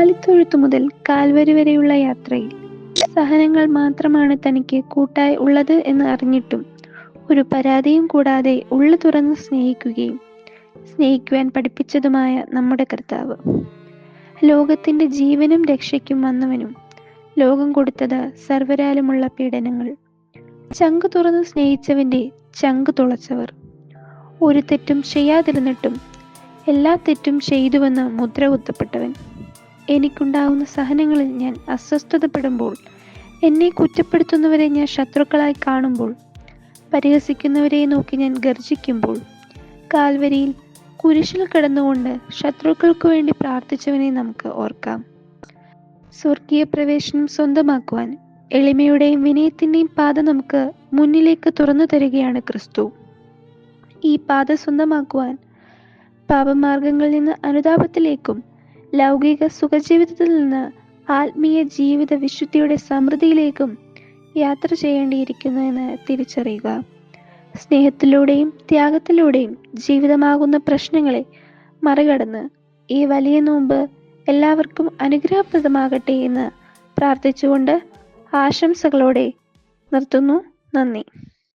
കാലിത്തൊഴുത്തു മുതൽ കാൽവരി വരെയുള്ള യാത്രയിൽ സഹനങ്ങൾ മാത്രമാണ് തനിക്ക് കൂട്ടായി ഉള്ളത് എന്ന് അറിഞ്ഞിട്ടും ഒരു പരാതിയും കൂടാതെ ഉള്ളു തുറന്ന് സ്നേഹിക്കുകയും സ്നേഹിക്കുവാൻ പഠിപ്പിച്ചതുമായ നമ്മുടെ കർത്താവ്, ലോകത്തിന്റെ ജീവനും രക്ഷയ്ക്കും വന്നവനും, ലോകം കൊടുത്തത് സർവരാലുമുള്ള പീഡനങ്ങൾ, ചങ്കു തുറന്ന് സ്നേഹിച്ചവന്റെ ചങ്കു തുളച്ചവർ, ഒരു തെറ്റും ചെയ്യാതിരുന്നിട്ടും എല്ലാ തെറ്റും ചെയ്തുവെന്ന് മുദ്ര കുത്തപ്പെട്ടവൻ, എനിക്കുണ്ടാവുന്ന സഹനങ്ങളിൽ ഞാൻ അസ്വസ്ഥതപ്പെടുമ്പോൾ, എന്നെ കുറ്റപ്പെടുത്തുന്നവരെ ഞാൻ ശത്രുക്കളായി കാണുമ്പോൾ, പരിഹസിക്കുന്നവരെ നോക്കി ഞാൻ ഗർജിക്കുമ്പോൾ, കാൽവരിയിൽ കുരിശിൽ കിടന്നുകൊണ്ട് ശത്രുക്കൾക്കു വേണ്ടി പ്രാർത്ഥിച്ചവനെ നമുക്ക് ഓർക്കാം. സ്വർഗീയ പ്രവേശനം സ്വന്തമാക്കുവാൻ എളിമയുടെയും വിനയത്തിന്റെയും പാത നമുക്ക് മുന്നിലേക്ക് തുറന്നു തരികയാണ് ക്രിസ്തു. ഈ പാത സ്വന്തമാക്കുവാൻ പാപമാർഗങ്ങളിൽ നിന്ന് അനുതാപത്തിലേക്കും ലൗകിക സുഖജീവിതത്തിൽ നിന്ന് ആത്മീയ ജീവിത വിശുദ്ധിയുടെ സമൃദ്ധിയിലേക്കും യാത്ര ചെയ്യേണ്ടിയിരിക്കുന്നു എന്ന് തിരിച്ചറിയുക. സ്നേഹത്തിലൂടെയും ത്യാഗത്തിലൂടെയും ജീവിതമാകുന്ന പ്രശ്നങ്ങളെ മറികടന്ന് ഈ വലിയ നോമ്പ് എല്ലാവർക്കും അനുഗ്രഹപ്രദമാകട്ടെ എന്ന് പ്രാർത്ഥിച്ചുകൊണ്ട് ആശംസകളോടെ നിർത്തുന്നു. നന്ദി.